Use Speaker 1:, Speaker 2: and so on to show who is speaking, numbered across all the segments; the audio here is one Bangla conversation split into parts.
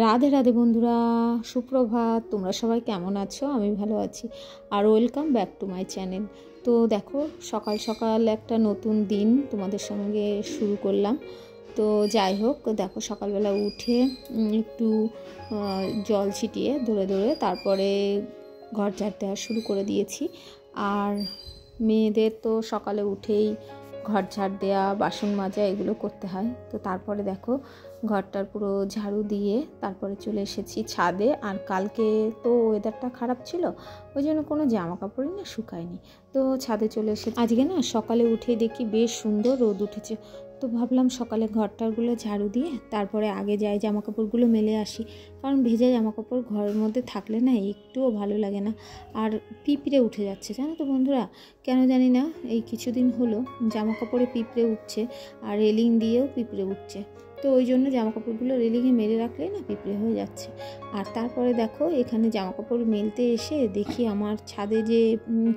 Speaker 1: রাধে রাধে বন্ধুরা, সুপ্রভাত। তোমরা সবাই কেমন আছো? আমি ভালো আছি। আর welcome back to my channel. তো দেখো, সকাল সকাল একটা নতুন দিন তোমাদের সঙ্গে শুরু করলাম। তো যাই হোক, দেখো সকালবেলা উঠে একটু জল ছিটিয়ে দৌড়ে দৌড়ে তারপরে ঘর ঝাড় দেওয়া শুরু করে দিয়েছি। আর মেয়েদের তো সকালে উঠেই ঘর ঝাড় দেওয়া, বাসন মাজা এগুলো করতে হয়। তো তারপরে দেখো ঘরটার পুরো ঝাড়ু দিয়ে তারপরে চলে এসেছি ছাদে। আর কালকে তো ওয়েদারটা খারাপ ছিল, ওই জন্য কোনো জামা কাপড়ই না শুকায়নি। তো ছাদে চলে এসেছি। আজকে না সকালে উঠেই দেখি বেশ সুন্দর রোদ উঠেছে। তো ভাবলাম সকালে ঘরটারগুলো ঝাড়ু দিয়ে তারপরে আগে যাই জামা কাপড়গুলো মেলে আসি, কারণ ভেজা জামা কাপড় ঘরের মধ্যে থাকলে না একটুও ভালো লাগে না। আর পিঁপড়ে উঠে যাচ্ছে, জানো তো বন্ধুরা, কেন জানি না এই কিছুদিন হলো জামা কাপড়ে পিঁপড়ে উঠছে, আর রেলিং দিয়েও পিঁপড়ে উঠছে। তো ওই জন্য জামা কাপড়গুলো রেলিংয়ে মেলে রাখলে না পিঁপড়ে হয়ে যাচ্ছে। আর তারপরে দেখো এখানে জামা কাপড় মেলতে এসে দেখি আমার ছাদে যে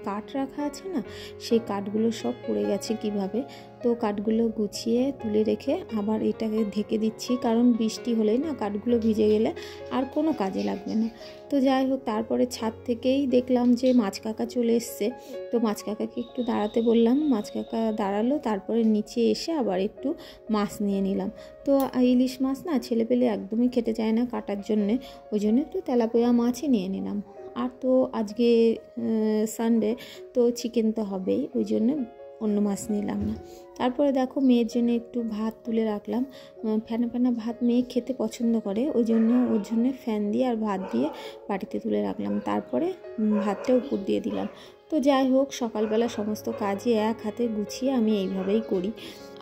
Speaker 1: কাঠ রাখা আছে না, সেই কাঠগুলো সব পড়ে গেছে কিভাবে। তো কাঠগুলো গুছিয়ে তুলে রেখে আবার এটাকে ঢেকে দিচ্ছি, কারণ বৃষ্টি হলেই না কাঠগুলো ভিজে গেলে আর কোনো কাজে লাগবে না। তো যাই হোক, তারপরে ছাদ থেকেই দেখলাম যে মাছ কাকা চলে এসছে। তো মাছ কাকাকে একটু দাঁড়াতে বললাম, মাছ কাকা দাঁড়ালো। তারপরে নিচে এসে আবার একটু মাছ নিয়ে নিলাম। তো ইলিশ মাছ না ছেলেপেলে একদমই খেতে চায় না কাটার জন্যে, ওই জন্য একটু তেলাপোয়া মাছই নিয়ে নিলাম। আর তো আজকে সানডে, তো চিকেন তো হবেই, ওই জন্য অন্য মাছ নিলাম না। তারপরে দেখো মেয়ের জন্য একটু ভাত তুলে রাখলাম। ফ্যানা ফ্যানা ভাত মেয়ে খেতে পছন্দ করে, ওই জন্য ওর জন্য ফ্যান দিয়ে আর ভাত দিয়ে বাটিতে তুলে রাখলাম। তারপরে ভাতটা উপর দিয়ে দিলাম। তো যাই হোক, সকালবেলা সমস্ত কাজই এক হাতে গুছিয়ে আমি এইভাবেই করি।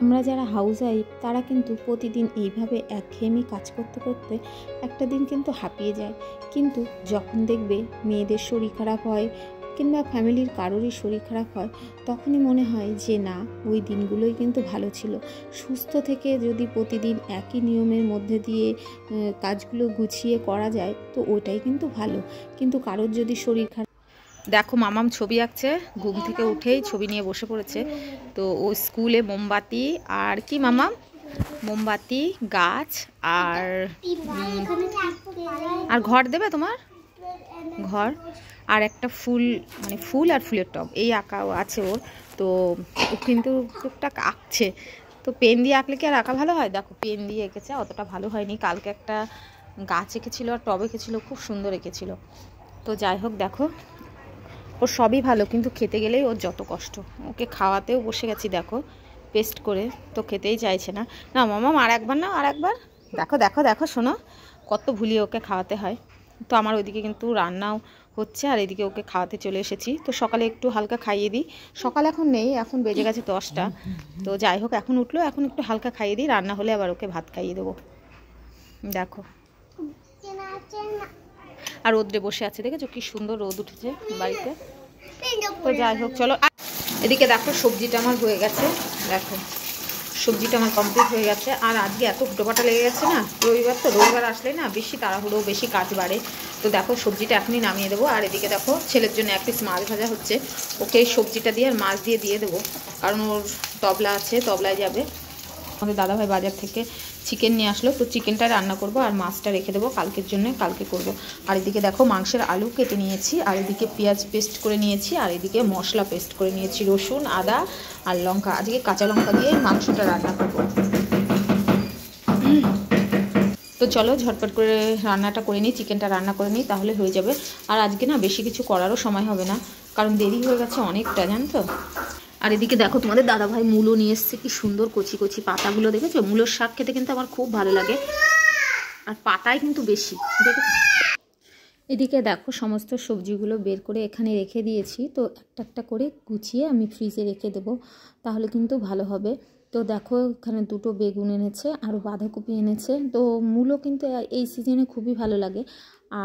Speaker 1: আমরা যারা হাউস ওয়াইফ তারা কিন্তু প্রতিদিন এইভাবে একঘেয়েমি কাজ করতে করতে একটা দিন কিন্তু হাঁপিয়ে যায়। কিন্তু যখন দেখবে মেয়েদের শরীর খারাপ হয় কিংবা ফ্যামিলির কারোরই শরীর খারাপ হয়, তখনই মনে হয় যে না, ওই দিনগুলোই কিন্তু ভালো ছিল। সুস্থ থেকে যদি প্রতিদিন একই নিয়মের মধ্যে দিয়ে কাজগুলো গুছিয়ে করা যায়, তো ওটাই কিন্তু ভালো। কিন্তু কারোর যদি শরীর খারাপ, দেখো মামাম ছবি আঁকছে, ঘুম থেকে উঠেই ছবি নিয়ে বসে পড়েছে। তো ও স্কুলে মোমবাতি আর কি মামাম, মোমবাতি, গাছ আর ঘর দেবে তোমার, ঘর আর একটা ফুল, মানে ফুল আর ফুলের টব, এই আঁকাও আছে ওর। তো ও কিন্তু টুকটাক আঁকছে। তো পেন দিয়ে আঁকলে কি আর আঁকা ভালো হয়? দেখো পেন দিয়ে এঁকেছে, অতটা ভালো হয়নি। কালকে একটা গাছ এঁকেছিল আর টব এঁকেছিল, খুব সুন্দর এঁকেছিল। তো যাই হোক, দেখো ওর সবই ভালো, কিন্তু খেতে গেলেই ওর যত কষ্ট। ওকে খাওয়াতেও বসে গেছি, দেখো পেস্ট করে, তো খেতেই চাইছে না। না মামাম আর একবার, না আর একবার, দেখো দেখো দেখো শোনো, কত ভুলিয়ে ওকে খাওয়াতে হয়। তো আমার ওইদিকে কিন্তু রান্নাও হচ্ছে আর এদিকে ওকে খাওয়াতে চলে এসেছি। তো সকালে একটু হালকা খাইয়ে দিই, সকাল এখন নেই, এখন বেজে গেছে 10টা। তো যাই হোক, এখন উঠলো, এখন একটু হালকা খাইয়ে দিই, রান্না হলে আবার ওকে ভাত খাইয়ে দেবো। দেখো আর রোদ্রে বসে আছে, দেখেছো কি সুন্দর রোদ উঠেছে বাড়িতে। তো যাই হোক চলো, এদিকে দেখো সবজিটা আমার হয়ে গেছে। দেখো সবজিটা আমার কমপ্লিট হয়ে গেছে। আর আজকে এত হুটোপাটা লেগে গেছে না, রবিবার তো, রবিবার আসলে না বেশি তাড়াহুড়ো, বেশি কাজ বাড়ে। তো দেখো সবজিটা এখনই নামিয়ে দেবো। আর এদিকে দেখো ছেলের জন্য এক পিস মাছ ভাজা হচ্ছে, ওকে এই সবজিটা দিয়ে আর মাছ দিয়ে দেবো, কারণ ওর তবলা আছে, তবলায় যাবে। আমাদের দাদাভাই বাজার থেকে চিকেন নিয়ে আসলো, তো চিকেনটা রান্না করব আর মাছটা রেখে দেবো কালকের জন্য, কালকে করব। আর এদিকে দেখো মাংসের আলু কেটে নিয়েছি, আর এদিকে পেঁয়াজ পেস্ট করে নিয়েছি, আর এদিকে মশলা পেস্ট করে নিয়েছি, রসুন, আদা আর লঙ্কা। আজকে কাঁচা লঙ্কা দিয়ে মাংসটা রান্না করব। তো চলো ঝটপট করে রান্নাটা করে নিই, চিকেনটা রান্না করে নিই, তাহলে হয়ে যাবে। আর আজকে না বেশি কিছু করারও সময় হবে না, কারণ দেরি হয়ে গেছে অনেকটা, জানো তো। আর এদিকে দেখো তোমাদের দাদাভাই মূলো নিয়ে এসছে, কি সুন্দর কচি কচি পাতাগুলো, দেখেছো? মূলোর শাক খেতে কিন্তু আমার খুব ভালো লাগে, আর পাতায় কিন্তু বেশি, দেখেছো? এদিকে দেখো সমস্ত সবজিগুলো বের করে এখানে রেখে দিয়েছি। তো একটা একটা করে গুছিয়ে আমি ফ্রিজে রেখে দেবো, তাহলে কিন্তু ভালো হবে। তো দেখো এখানে দুটো বেগুন এনেছে, আরও বাঁধাকপি এনেছে। তো মূলো কিন্তু এই সিজনে খুবই ভালো লাগে।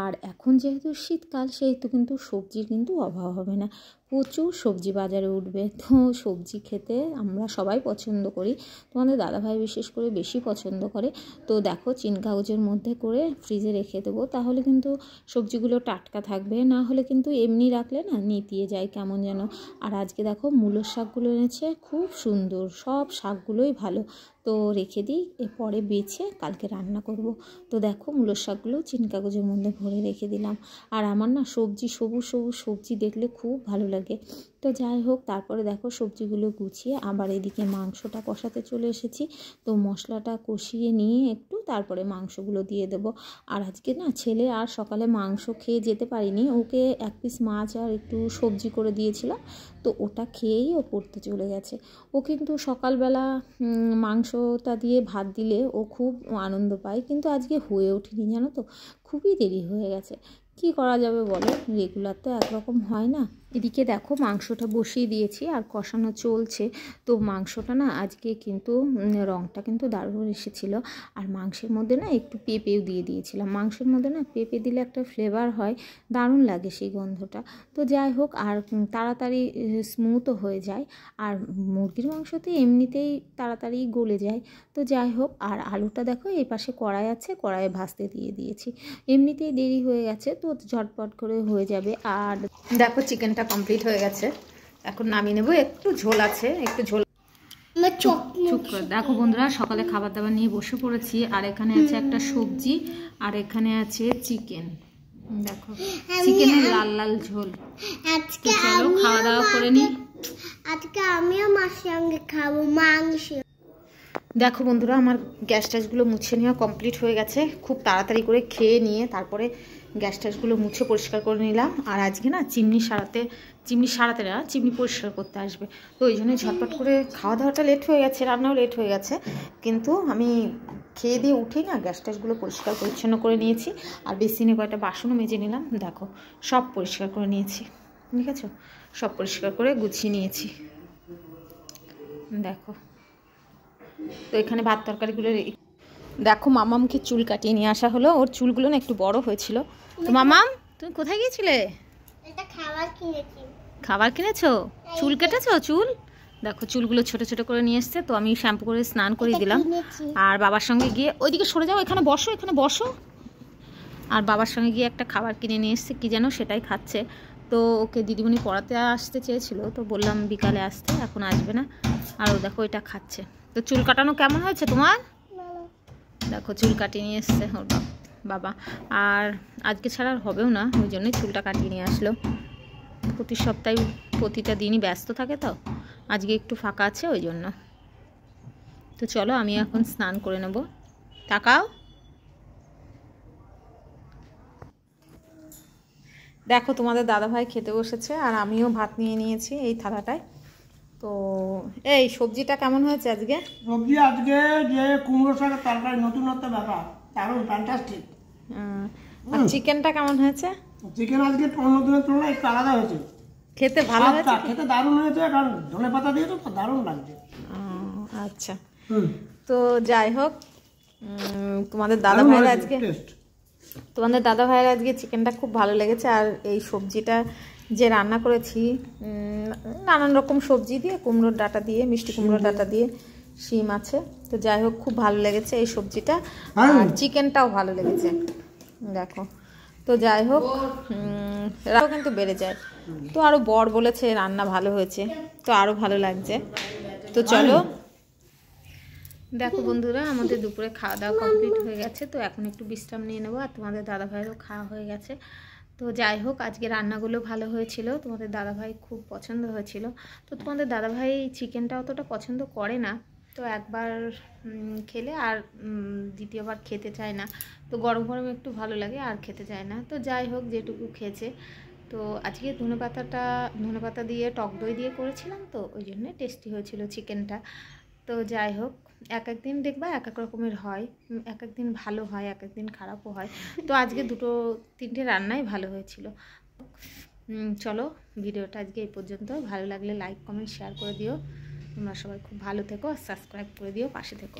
Speaker 1: আর এখন যেহেতু শীতকাল, সেহেতু কিন্তু সবজির কিন্তু অভাব হবে না, প্রচুর সবজি বাজারে উঠবে। তো সবজি খেতে আমরা সবাই পছন্দ করি, তোমাদের দাদাভাই বিশেষ করে বেশি পছন্দ করে। তো দেখো চিন কাগজের মধ্যে করে ফ্রিজে রেখে দেবো, তাহলে কিন্তু সবজিগুলো টাটকা থাকবে, না হলে কিন্তু এমনি রাখলে না নেতিয়ে যায় কেমন যেন। আর আজকে দেখো মূলোর শাকগুলো এনেছে, খুব সুন্দর, সব শাকগুলোই ভালো। তো রেখে দিই, এরপরে বেছে কালকে রান্না করব। তো দেখো মূলোর শাকগুলো চিনি কাগজের মধ্যে ভরে রেখে দিলাম। আর আমার না সবজি সবুজ সবুজ সবজি দেখলে খুব ভালো লাগে। তো যাই হোক, তারপরে দেখো সবজিগুলো গুছিয়ে আবার এদিকে মাংসটা কষাতে চলে এসেছি। তো মশলাটা কষিয়ে নিয়ে একটু তারপরে মাংসগুলো দিয়ে দেবো। আর আজকে না ছেলে আর সকালে মাংস খেয়ে যেতে পারিনি, ওকে এক পিস মাছ আর একটু সবজি করে দিয়েছিলাম, তো ওটা খেয়েই ও পড়তে চলে গেছে। ও কিন্তু সকালবেলা মাংসটা দিয়ে ভাত দিলে ও খুব আনন্দ পায়, কিন্তু আজকে হয়ে ওঠেনি জানো তো, খুবই দেরি হয়ে গেছে। কি করা যাবে বলো, রেগুলার তো একরকম হয় না। এদিকে দেখো মাংসটা বসিয়ে দিয়েছি আর কষানো চলছে। তো মাংসটা না আজকে কিন্তু রঙটা কিন্তু দারুণ এসেছিলো। আর মাংসের মধ্যে না একটু পেঁপেও দিয়ে দিয়েছিলাম। মাংসের মধ্যে না পেঁপে দিলে একটা ফ্লেভার হয়, দারুণ লাগে সেই গন্ধটা। তো যাই হোক, আর তাড়াতাড়ি স্মুথও হয়ে যায়। আর মুরগির মাংসতে এমনিতেই তাড়াতাড়ি গলে যায়। তো যাই হোক, আর আলুটা দেখো এই পাশে কড়াই আছে, কড়াইয়ে ভাজতে দিয়ে দিয়েছি। এমনিতেই দেরি হয়ে গেছে তো ঝটপট করে হয়ে যাবে। আর দেখো চিকেনটা কমপ্লিট হয়ে গেছে, এখন নামিয়ে নেবো। একটু ঝোল আছে, একটু ঝোল। চুপ করে দেখো বন্ধুরা, সকালে খাবার দাবার নিয়ে বসে পড়েছি। আর এখানে আছে একটা সবজি, আর এখানে আছে চিকেন। দেখো চিকেনের লাল লাল ঝোল। চলো খাওয়া দাওয়া করে নি।
Speaker 2: আজকে আমিও মার সঙ্গে খাবো মাংস।
Speaker 1: দেখো বন্ধুরা, আমার গ্যাস ট্যাসগুলো মুছে নেওয়া কমপ্লিট হয়ে গেছে। খুব তাড়াতাড়ি করে খেয়ে নিয়ে তারপরে গ্যাস ট্যাসগুলো মুছে পরিষ্কার করে নিলাম। আর আজকে না চিমনি সারাতে না, চিমনি পরিষ্কার করতে আসবে, তো ওই জন্যই ঝটপট করে খাওয়া দাওয়াটা লেট হয়ে গেছে, রান্নাও লেট হয়ে গেছে। কিন্তু আমি খেয়ে দিয়ে উঠেই না গ্যাস ট্যাসগুলো পরিষ্কার পরিচ্ছন্ন করে নিয়েছি। আর বেসিনে কয়েকটা বাসনও মেজে নিলাম। দেখো সব পরিষ্কার করে নিয়েছি, ঠিক আছে, সব পরিষ্কার করে গুছিয়ে নিয়েছি। দেখো তো এখানে ভাত তরকারিগুলো দেখো, মামামকে চুল কাটিয়ে নিয়ে আসা হলো। ওর চুলগুলো না একটু বড় হয়েছিল। তো মামাম তুমি কোথায় গিয়েছিলে? খাবার কিনেছো? চুল কেটেছো? চুল দেখো, চুলগুলো ছোট ছোট করে নিয়ে এসছে। তো আমি শ্যাম্পু করে স্নান করে দিলাম। আর বাবার সঙ্গে গিয়ে ওইদিকে সরে যাও, এখানে বসো, এখানে বসো। আর বাবার সঙ্গে গিয়ে একটা খাবার কিনে নিয়ে এসছে, কি যেন সেটাই খাচ্ছে। তো ওকে দিদিমণি পড়াতে আসতে চেয়েছিল, তো বললাম বিকালে আসতে, এখন আসবে না। আর ও দেখো এটা খাচ্ছে। তো চুল কাটানো কেমন হয়েছে তোমার? দেখো চুল কাটিয়ে নিয়ে এসছে ওর বাবা। আর আজকে ছাড়া আর হবেও না, ওই জন্যই চুলটা কাটিয়ে নিয়ে আসলো। প্রতি সপ্তাহে প্রতিটা দিনই ব্যস্ত থাকে, তো আজকে একটু ফাঁকা আছে ওই জন্য। তো চলো আমি এখন স্নান করে নেব। তাকাও, দেখো তোমাদের দাদাভাই খেতে বসেছে আর আমিও ভাত নিয়ে নিয়েছি এই থালাটায়। তো এই সবজিটা কেমন হয়েছে আজকে?
Speaker 3: সবজি আজকে যে কুমড়ো শাকের তরকারি, নতুনত্ব ব্যাপার, দারুণ ফ্যান্টাস্টিক।
Speaker 1: আর চিকেনটা কেমন হয়েছে?
Speaker 3: চিকেন আজকে অন্য দিনের তুলনায় একটু আলাদা হয়েছে,
Speaker 1: খেতে ভালো হয়েছে,
Speaker 3: খেতে দারুণ হয়েছে, কারণ ধনে পাতা দিয়েছে তো দারুণ লাগছে।
Speaker 1: আচ্ছা, তো যাই হোক, তোমাদের দাদাভাইয়ের আজকে চিকেনটা খুব ভালো লেগেছে। আর এই সবজিটা যে রান্না করেছি নানান রকম সবজি দিয়ে, কুমড়োর ডাঁটা দিয়ে, মিষ্টি কুমড়োর ডাঁটা দিয়ে, শিম আছে। তো যাই হোক খুব ভালো লেগেছে এই সবজিটা, আর চিকেনটাও ভালো লেগেছে। দেখো তো যাই হোক, রাও কিন্তু বেড়ে যায়। তো আরও বর বলেছে রান্না ভালো হয়েছে, তো আরও ভালো লাগছে। তো চলো দেখো বন্ধুরা, আমাদের দুপুরে খাওয়া দাওয়া কমপ্লিট হয়ে গেছে। তো এখন একটু বিশ্রাম নিয়ে নেবো। আর তোমাদের দাদাভাইয়েরও খাওয়া হয়ে গেছে। তো যাই হোক, আজকে রান্নাগুলো ভালো হয়েছিল, তোমাদের দাদাভাই খুব পছন্দ হয়েছিল। তো তোমাদের দাদাভাই চিকেনটা অতটা পছন্দ করে না, তো একবার খেলে আর দ্বিতীয়বার খেতে চায় না। তো গরম গরম একটু ভালো লাগে, আর খেতে চায় না। তো যাই হোক, যেটুকু খেয়েছে। তো আজকে ধনেপাতা দিয়ে টক দই দিয়ে করেছিলাম, তো ওই জন্যে টেস্টি হয়েছিল চিকেনটা। তো যাই হোক, এক একদিন দেখবা এক এক রকমের হয়, এক একদিন ভালো হয়, এক একদিন খারাপও হয়। তো আজকে 2-3টে রান্নাই ভালো হয়েছিল। চলো ভিডিওটা আজকে এই পর্যন্ত। ভালো লাগলে লাইক কমেন্ট শেয়ার করে দিও। তোমরা সবাই খুব ভালো থেকো, আর সাবস্ক্রাইব করে দিও, পাশে থেকো।